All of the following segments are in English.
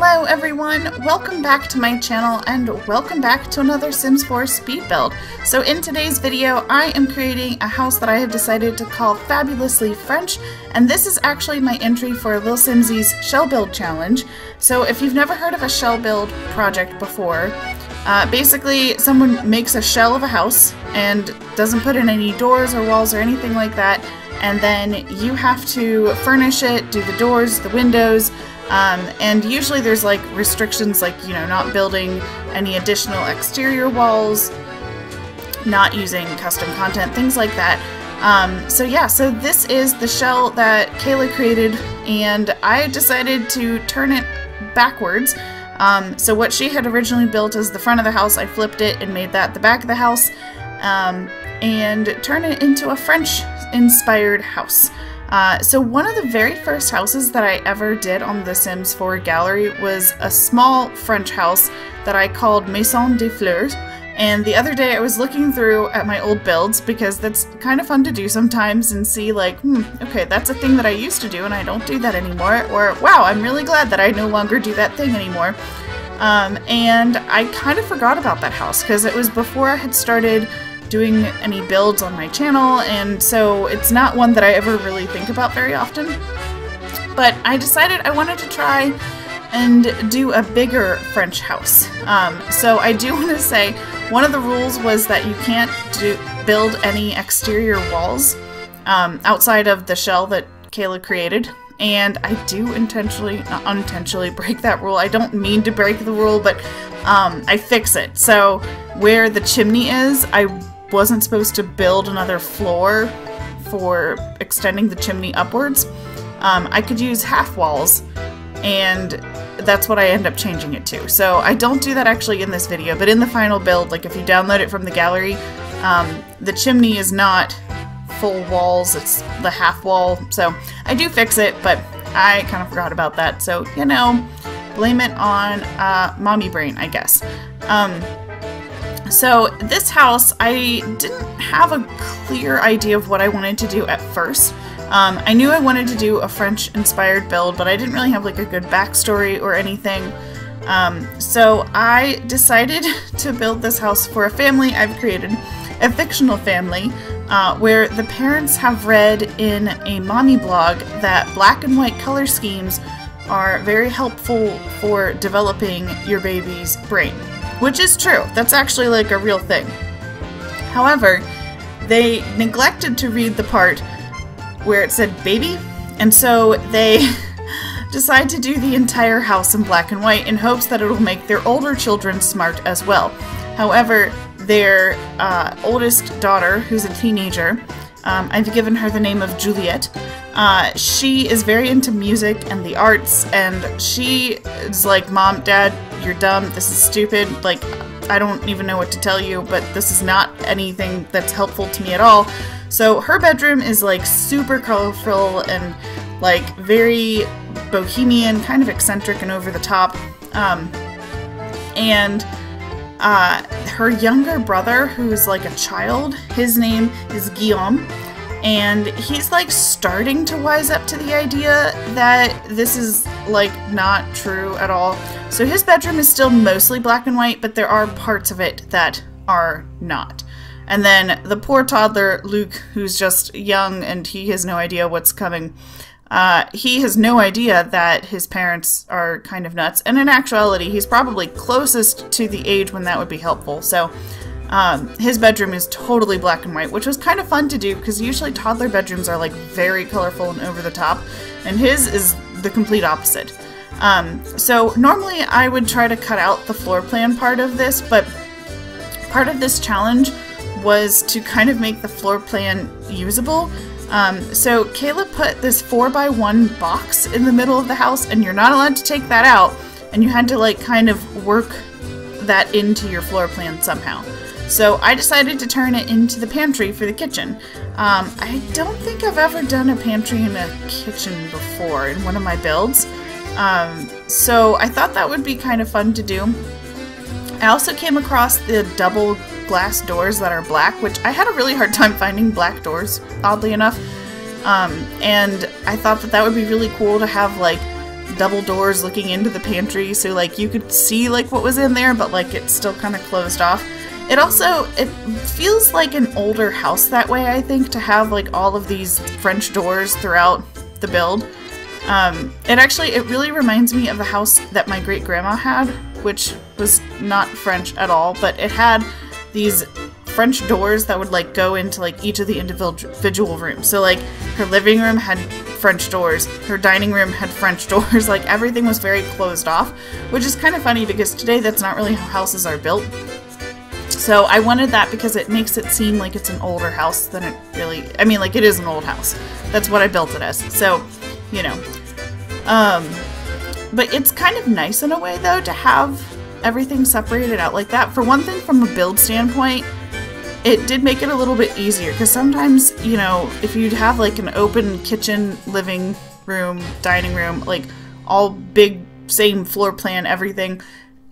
Hello everyone, welcome back to my channel and welcome back to another Sims 4 speed build. So in today's video I am creating a house that I have decided to call Fabulously French, and this is actually my entry for Lil Simsie's shell build challenge. So if you've never heard of a shell build project before, basically someone makes a shell of a house and doesn't put in any doors or walls or anything like that, and then you have to furnish it, do the doors, the windows, and usually there's like restrictions like, you know, not building any additional exterior walls, not using custom content, things like that. So this is the shell that Kayla created, and I decided to turn it backwards. So what she had originally built as the front of the house, I flipped it and made that the back of the house, and turned it into a French-inspired house. So one of the very first houses that I ever did on the Sims 4 gallery was a small French house that I called Maison des Fleurs. And the other day I was looking through at my old builds, because that's kind of fun to do sometimes and see like, okay, that's a thing that I used to do and I don't do that anymore. Or, wow, I'm really glad that I no longer do that thing anymore. And I kind of forgot about that house because it was before I had started doing any builds on my channel, and so it's not one that I ever really think about very often. But I decided I wanted to try and do a bigger French house. So I do want to say one of the rules was that you can't build any exterior walls outside of the shell that Kayla created. And I do unintentionally break that rule. I don't mean to break the rule, but I fix it. So where the chimney is, I wasn't supposed to build another floor for extending the chimney upwards. I could use half walls, and that's what I end up changing it to. So I don't do that actually in this video, but in the final build, like if you download it from the gallery, the chimney is not full walls, it's the half wall. So I do fix it, but I kind of forgot about that. So, you know, blame it on mommy brain, I guess. So this house, I didn't have a clear idea of what I wanted to do at first. I knew I wanted to do a French-inspired build, but I didn't really have like a good backstory or anything. So I decided to build this house for a family I've created, a fictional family, where the parents have read in a mommy blog that black and white color schemes are very helpful for developing your baby's brain. Which is true. That's actually like a real thing. However, they neglected to read the part where it said baby, and so they decide to do the entire house in black and white in hopes that it'll make their older children smart as well. However, their oldest daughter, who's a teenager, I've given her the name of Juliet. She is very into music and the arts, and she is like, Mom, Dad, you're dumb, this is stupid, like, I don't even know what to tell you, but this is not anything that's helpful to me at all. So her bedroom is like super colorful and like very bohemian, kind of eccentric and over the top. And her younger brother, who's like a child, his name is Guillaume, and he's like starting to wise up to the idea that this is like not true at all. So his bedroom is still mostly black and white, but there are parts of it that are not. And then the poor toddler, Luke, who's just young and he has no idea what's coming. He has no idea that his parents are kind of nuts, and in actuality he's probably closest to the age when that would be helpful. So his bedroom is totally black and white, which was kind of fun to do because usually toddler bedrooms are like very colorful and over the top, and his is the complete opposite. So normally I would try to cut out the floor plan part of this, but part of this challenge was to kind of make the floor plan usable. So Kayla put this 4x1 box in the middle of the house, and you're not allowed to take that out, and you had to like kind of work that into your floor plan somehow. So I decided to turn it into the pantry for the kitchen. I don't think I've ever done a pantry in a kitchen before in one of my builds. So I thought that would be kind of fun to do. I also came across the double glass doors that are black, which I had a really hard time finding black doors, oddly enough. And I thought that that would be really cool to have like double doors looking into the pantry, so like you could see like what was in there, but like it's still kind of closed off. It feels like an older house that way, I think, to have like all of these French doors throughout the build. It really reminds me of the house that my great grandma had, which was not French at all, but it had these French doors that would like go into like each of the individual rooms. So like her living room had French doors, her dining room had French doors, like everything was very closed off, which is kind of funny because today that's not really how houses are built. So I wanted that because it makes it seem like it's an older house than it really, I mean, like it is an old house. That's what I built it as. So, you know, but it's kind of nice in a way though to have everything separated out like that. For one thing, from a build standpoint, it did make it a little bit easier because sometimes, you know, if you'd have like an open kitchen, living room, dining room, like all big, same floor plan, everything,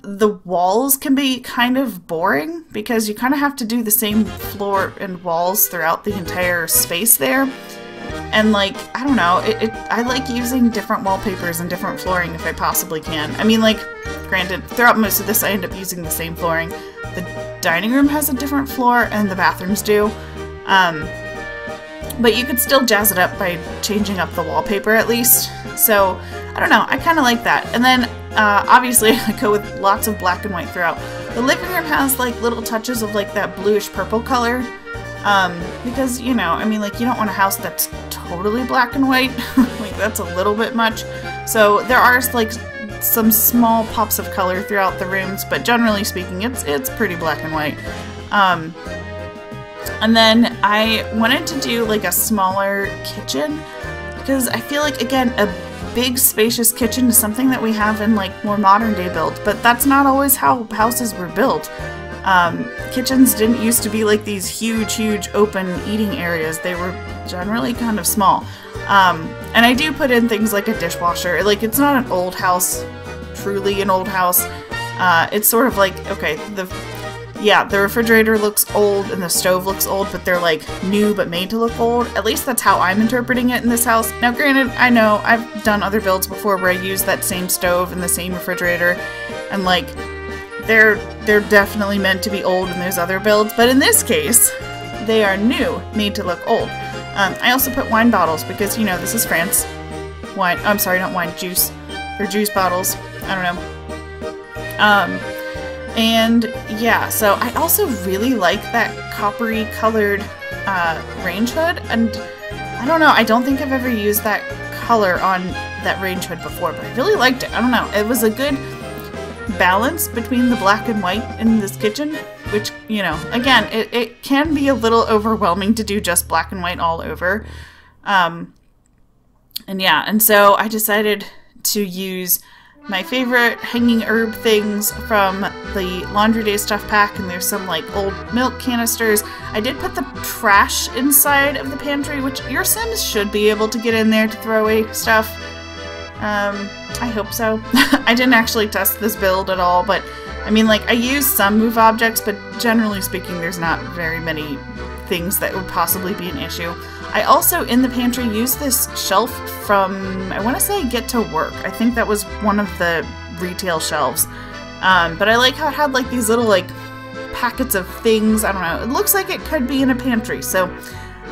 the walls can be kind of boring because you kind of have to do the same floor and walls throughout the entire space there. And like, I don't know, I like using different wallpapers and different flooring if I possibly can. I mean, like, granted, throughout most of this I end up using the same flooring. The dining room has a different floor and the bathrooms do. But you could still jazz it up by changing up the wallpaper at least. So, I don't know, I kind of like that. And then, obviously, I go with lots of black and white throughout. The living room has like little touches of like that bluish purple color. Because, you know, I mean, like, you don't want a house that's totally black and white. Like, that's a little bit much. So there are like some small pops of color throughout the rooms, but generally speaking, it's pretty black and white. And then I wanted to do like a smaller kitchen because I feel like, again, a big spacious kitchen is something that we have in like more modern day builds, but that's not always how houses were built. Kitchens didn't used to be like these huge open eating areas. They were generally kind of small. And I do put in things like a dishwasher. Like, it's not an old house, truly an old house. It's sort of like, okay, the refrigerator looks old and the stove looks old, but they're like new but made to look old. At least that's how I'm interpreting it in this house. Now granted, I know I've done other builds before where I use that same stove and the same refrigerator, and like they're definitely meant to be old in those other builds, but in this case they are new, made to look old. I also put wine bottles because, you know, this is France. Wine, I'm sorry, not wine, juice. They're juice bottles. I don't know. And yeah, so I also really like that coppery colored range hood, and I don't know, I don't think I've ever used that color on that range hood before, but I really liked it. I don't know, it was a good balance between the black and white in this kitchen, which, you know, again, it can be a little overwhelming to do just black and white all over. And yeah, and so I decided to use my favorite hanging herb things from the Laundry Day stuff pack, and there's some like old milk canisters. I did put the trash inside of the pantry, which your Sims should be able to get in there to throw away stuff. I hope so. I didn't actually test this build at all, but I mean, like, I used some move objects, but generally speaking, there's not very many things that would possibly be an issue. I also, in the pantry, used this shelf from, I want to say Get to Work. I think that was one of the retail shelves. But I like how it had like these little like packets of things. I don't know. It looks like it could be in a pantry. So,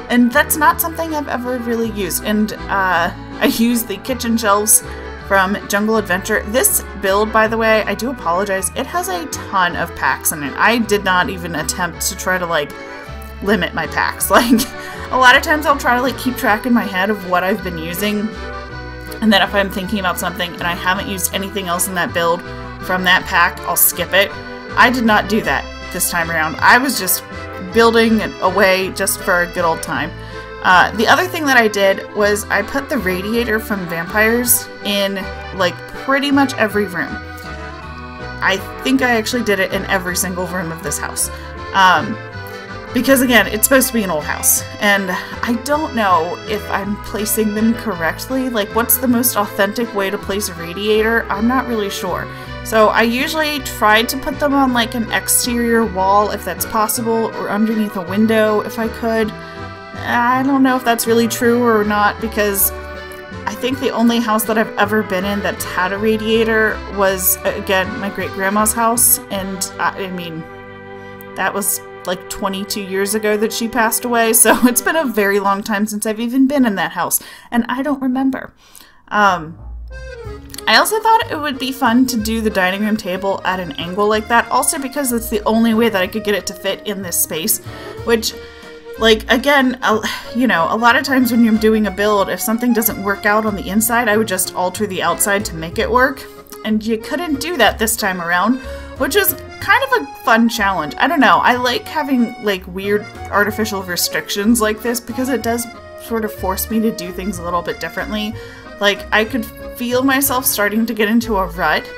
and that's not something I've ever really used. And I used the kitchen shelves from Jungle Adventure. This build, by the way, I do apologize. It has a ton of packs in it. I did not even attempt to try to like limit my packs. Like, a lot of times I'll try to like keep track in my head of what I've been using, and then if I'm thinking about something and I haven't used anything else in that build from that pack, I'll skip it. I did not do that this time around. I was just building away just for a good old time. The other thing that I did was I put the radiator from Vampires in like pretty much every room. I think I actually did it in every single room of this house. Because again, it's supposed to be an old house, and I don't know if I'm placing them correctly. Like, what's the most authentic way to place a radiator? I'm not really sure. So I usually try to put them on like an exterior wall if that's possible, or underneath a window if I could. I don't know if that's really true or not, because I think the only house that I've ever been in that's had a radiator was, again, my great-grandma's house. And I mean, that was like 22 years ago that she passed away. So it's been a very long time since I've even been in that house. And I don't remember. I also thought it would be fun to do the dining room table at an angle like that. Also because it's the only way that I could get it to fit in this space. Which, like, again, you know, a lot of times when you're doing a build, if something doesn't work out on the inside, I would just alter the outside to make it work. And you couldn't do that this time around, which was kind of a fun challenge. I don't know. I like having, like, weird artificial restrictions like this because it does sort of force me to do things a little bit differently. Like, I could feel myself starting to get into a rut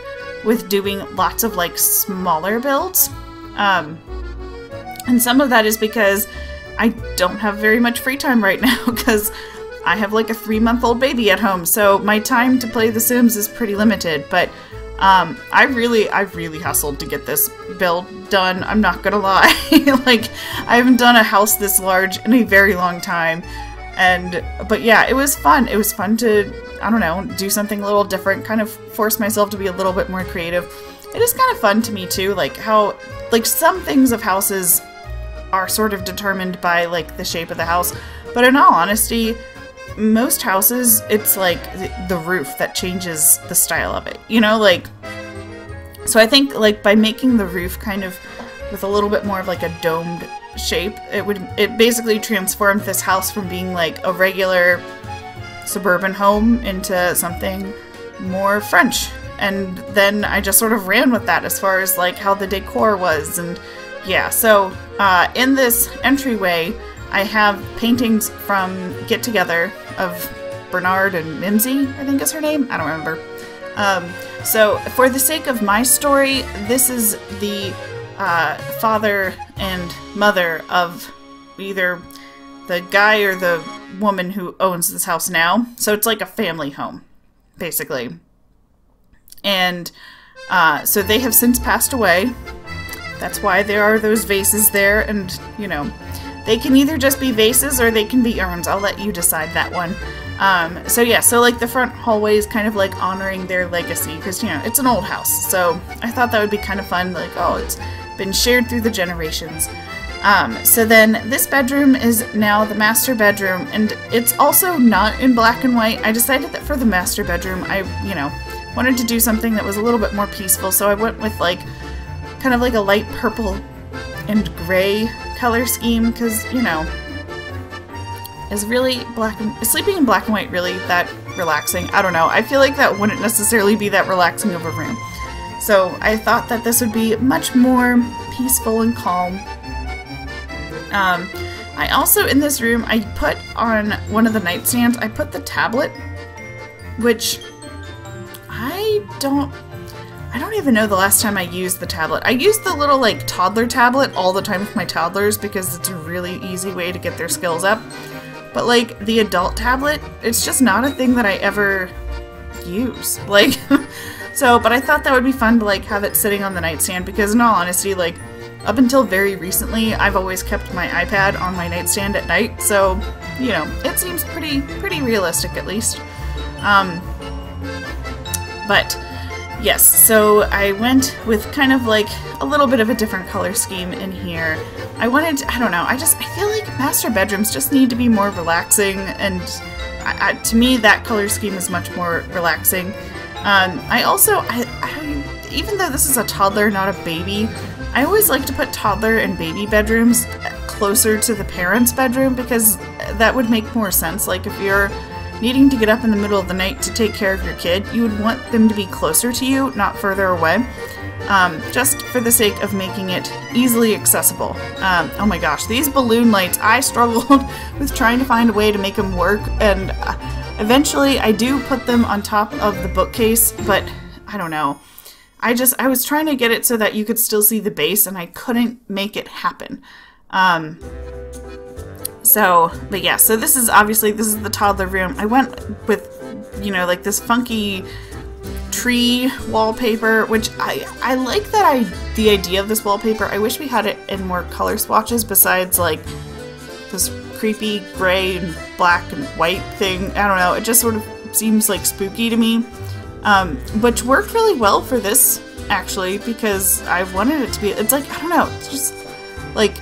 with doing lots of, like, smaller builds. And some of that is because I don't have very much free time right now because I have like a 3-month-old baby at home, so my time to play The Sims is pretty limited. But I really hustled to get this build done. I'm not gonna lie. Like, I haven't done a house this large in a very long time, but yeah, it was fun. It was fun to, I don't know, do something a little different, kind of force myself to be a little bit more creative. It is kind of fun to me too, like how, like, some things of houses are sort of determined by, like, the shape of the house, but in all honesty, most houses, it's like the roof that changes the style of it, you know, like, so I think, like, by making the roof kind of with a little bit more of like a domed shape, it basically transformed this house from being like a regular suburban home into something more French. And then I just sort of ran with that as far as like how the decor was. And yeah, so in this entryway, I have paintings from Get Together of Bernard and Mimsy, I think is her name. I don't remember. So for the sake of my story, this is the father and mother of either the guy or the woman who owns this house now. So it's like a family home, basically. And so they have since passed away. That's why there are those vases there, and, you know, they can either just be vases or they can be urns. I'll let you decide that one. So yeah, so like the front hallway is kind of like honoring their legacy because, you know, it's an old house. So I thought that would be kind of fun, like, oh, it's been shared through the generations. So then this bedroom is now the master bedroom, and it's also not in black and white. I decided that for the master bedroom, I, you know, wanted to do something that was a little bit more peaceful, so I went with like kind of like a light purple and gray color scheme because, you know, is really sleeping in black and white really that relaxing? I don't know. I feel like that wouldn't necessarily be that relaxing of a room. So I thought that this would be much more peaceful and calm. I also, in this room, I put on one of the nightstands, I put the tablet, which I don't even know the last time I used the tablet. I use the little, like, toddler tablet all the time with my toddlers because it's a really easy way to get their skills up. But, like, the adult tablet, it's just not a thing that I ever use. Like, so, but I thought that would be fun to, like, have it sitting on the nightstand because, in all honesty, like, up until very recently, I've always kept my iPad on my nightstand at night. So, you know, it seems pretty realistic at least. But yes, so I went with kind of like a little bit of a different color scheme in here. I wanted, I don't know, I feel like master bedrooms just need to be more relaxing, and to me that color scheme is much more relaxing. I also, even though this is a toddler, not a baby, I always like to put toddler and baby bedrooms closer to the parents' bedroom because that would make more sense. Like if you're needing to get up in the middle of the night to take care of your kid, you would want them to be closer to you, not further away, just for the sake of making it easily accessible. Oh my gosh, these balloon lights, I struggled with trying to find a way to make them work, and eventually I do put them on top of the bookcase, but I don't know. I was trying to get it so that you could still see the base, and I couldn't make it happen. But yeah, so this is the toddler room. I went with, you know, like this funky tree wallpaper, which I like the idea of this wallpaper. I wish we had it in more color swatches besides like this creepy gray and black and white thing. I don't know, it just sort of seems like spooky to me, which worked really well for this actually, because I wanted it to be, it's like, I don't know, it's just like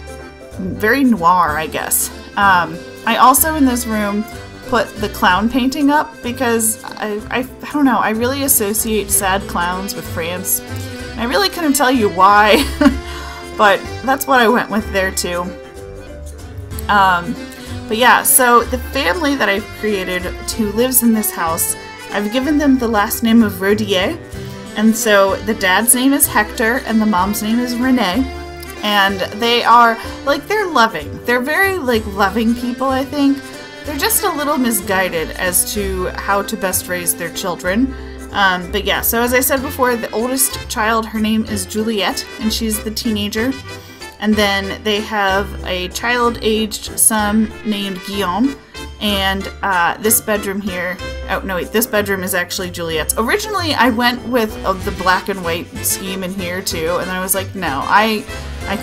very noir, I guess. I also in this room put the clown painting up because I don't know, I really associate sad clowns with France. I really couldn't tell you why, but that's what I went with there too. But yeah, so the family that I've created who lives in this house, I've given them the last name of Rodier. And so the dad's name is Hector and the mom's name is Renee. And they are, like, they're loving. They're very, like, loving people, I think. They're just a little misguided as to how to best raise their children. But yeah, so as I said before, the oldest child, her name is Juliette, and she's the teenager. And then they have a child-aged son named Guillaume. And this bedroom here, oh no wait, this bedroom is actually Juliette's. Originally I went with the black and white scheme in here too, and I was like, no, I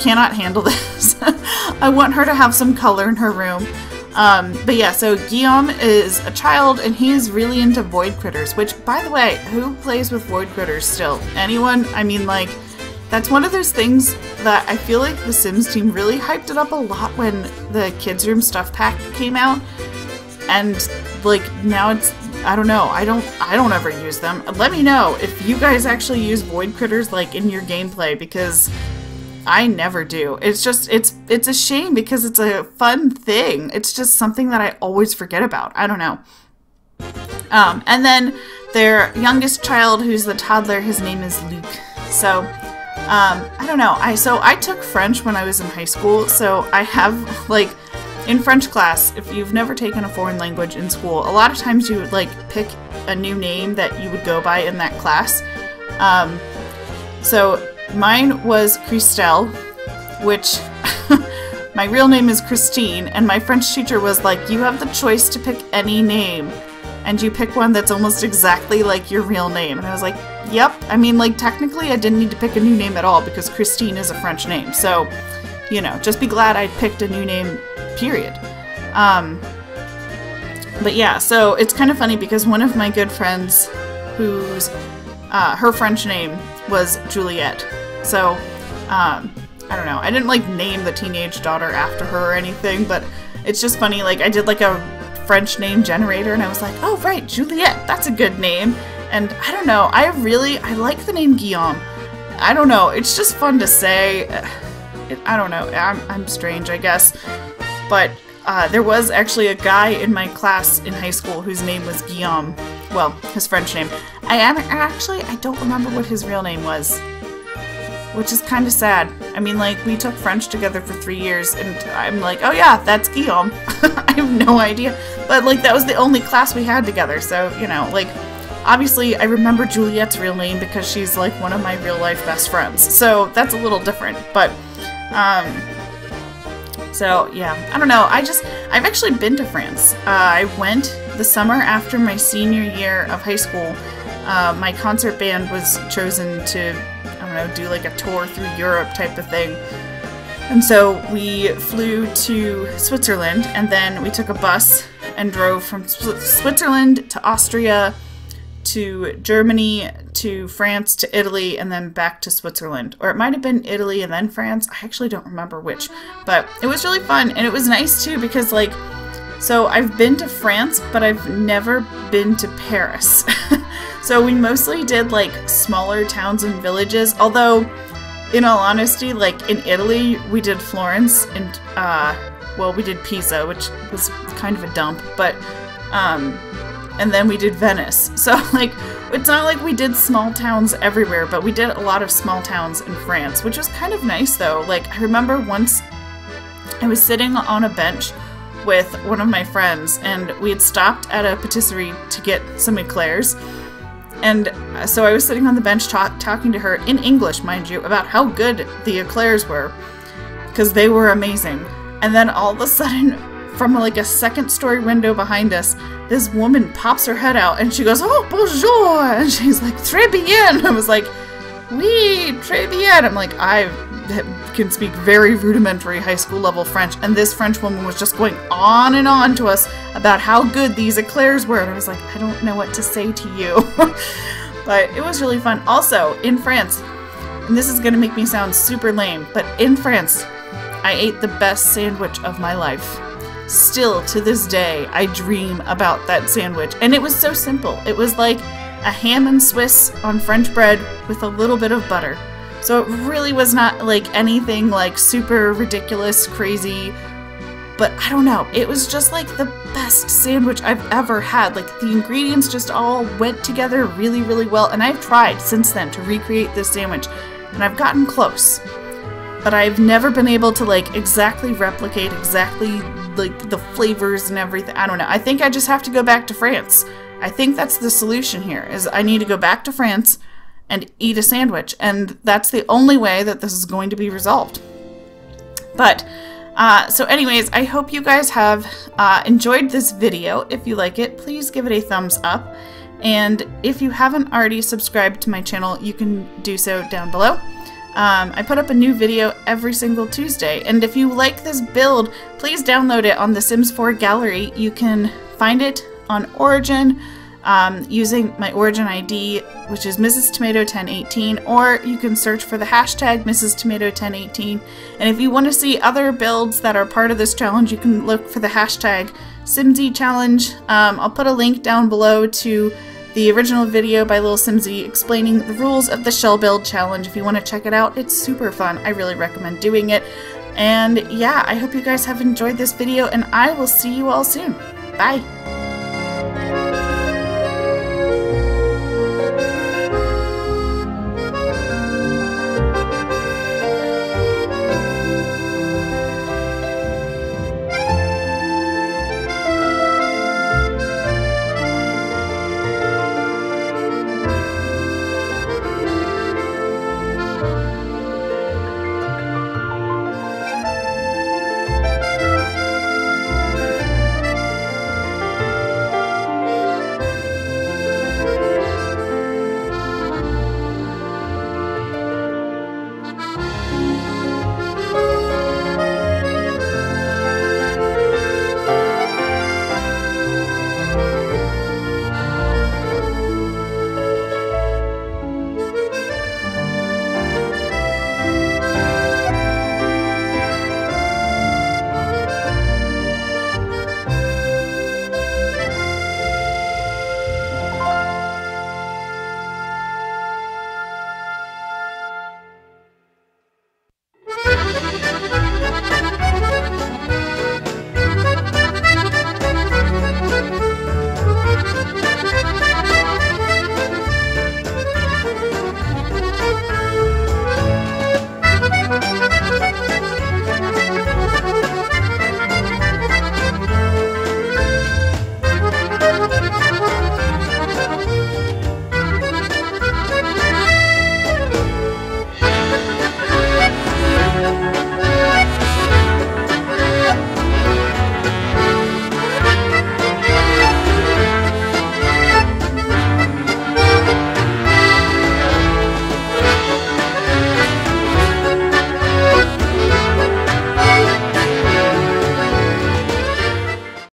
cannot handle this. I want her to have some color in her room. But yeah, so Guillaume is a child and he is really into void critters, which, by the way, who plays with void critters still? Anyone? I mean, like, that's one of those things that I feel like the Sims team really hyped it up a lot when the Kids Room Stuff Pack came out. And like now it's, I don't know, I don't ever use them. Let me know if you guys actually use void critters like in your gameplay, because I never do. It's just, it's a shame because it's a fun thing. It's just something that I always forget about. I don't know. And then their youngest child, who's the toddler, his name is Luc. So I don't know. I took French when I was in high school, so I have, like, in French class, if you've never taken a foreign language in school, a lot of times you would, like, pick a new name that you would go by in that class. So mine was Christelle, which my real name is Christine, and my French teacher was like, you have the choice to pick any name, and you pick one that's almost exactly like your real name. And I was like, yep. I mean, like, technically I didn't need to pick a new name at all because Christine is a French name. So, you know, just be glad I picked a new name, period. But yeah, so it's kind of funny because one of my good friends whose her French name was Juliette. So I don't know, I didn't like name the teenage daughter after her or anything, but it's just funny, like I did like a French name generator and I was like, oh right, Juliette, that's a good name. And I don't know, I like the name Guillaume. I don't know, it's just fun to say. I don't know, I'm strange, I guess. But there was actually a guy in my class in high school whose name was Guillaume. Well, his French name. I don't remember what his real name was, which is kind of sad. I mean, like, we took French together for 3 years, and I'm like, oh yeah, that's Guillaume. I have no idea. But, like, that was the only class we had together, so, you know, like, obviously I remember Juliette's real name because she's, like, one of my real-life best friends. So that's a little different, but, so, yeah, I don't know. I've actually been to France. I went the summer after my senior year of high school. My concert band was chosen to, I don't know, do like a tour through Europe type of thing. And so we flew to Switzerland, and then we took a bus and drove from Switzerland to Austria, to Germany, to France, to Italy, and then back to Switzerland. Or it might have been Italy and then France. I actually don't remember which. But it was really fun, and it was nice too because, like, so I've been to France, but I've never been to Paris. So we mostly did, like, smaller towns and villages, although, in all honesty, like, in Italy, we did Florence, and, well, we did Pisa, which was kind of a dump, but, and then we did Venice. So, like, it's not like we did small towns everywhere, but we did a lot of small towns in France, which was kind of nice, though. Like, I remember once I was sitting on a bench with one of my friends, and we had stopped at a patisserie to get some eclairs, and so I was sitting on the bench talking to her, in English, mind you, about how good the eclairs were, because they were amazing. And then all of a sudden, from like a second-story window behind us, this woman pops her head out and she goes, "Oh, bonjour!" And she's like, "Très bien!" I was like, oui, très bien. I'm like, I can speak very rudimentary high school level French, and this French woman was just going on and on to us about how good these eclairs were, and I was like, I don't know what to say to you. But it was really fun. Also, in France, and this is gonna make me sound super lame, but in France, I ate the best sandwich of my life. Still, to this day, I dream about that sandwich, and it was so simple. It was like a ham and Swiss on French bread with a little bit of butter. So it really was not like anything like super ridiculous, crazy, but I don't know. It was just like the best sandwich I've ever had. Like the ingredients just all went together really, really well. And I've tried since then to recreate this sandwich and I've gotten close, but I've never been able to like exactly replicate exactly like the flavors and everything. I don't know. I think I just have to go back to France. I think that's the solution here, is I need to go back to France and eat a sandwich, and that's the only way that this is going to be resolved. But, so anyways, I hope you guys have enjoyed this video. If you like it, please give it a thumbs up, and if you haven't already subscribed to my channel, you can do so down below. I put up a new video every single Tuesday, and if you like this build, please download it on the Sims 4 gallery. You can find it on Origin, using my Origin ID, which is Mrs. Tomato 1018, or you can search for the hashtag Mrs. Tomato 1018. And if you want to see other builds that are part of this challenge, you can look for the hashtag simsiechallenge. I'll put a link down below to the original video by Lil Simsy explaining the rules of the shell build challenge. If you want to check it out, it's super fun. I really recommend doing it. And yeah, I hope you guys have enjoyed this video, and I will see you all soon. Bye!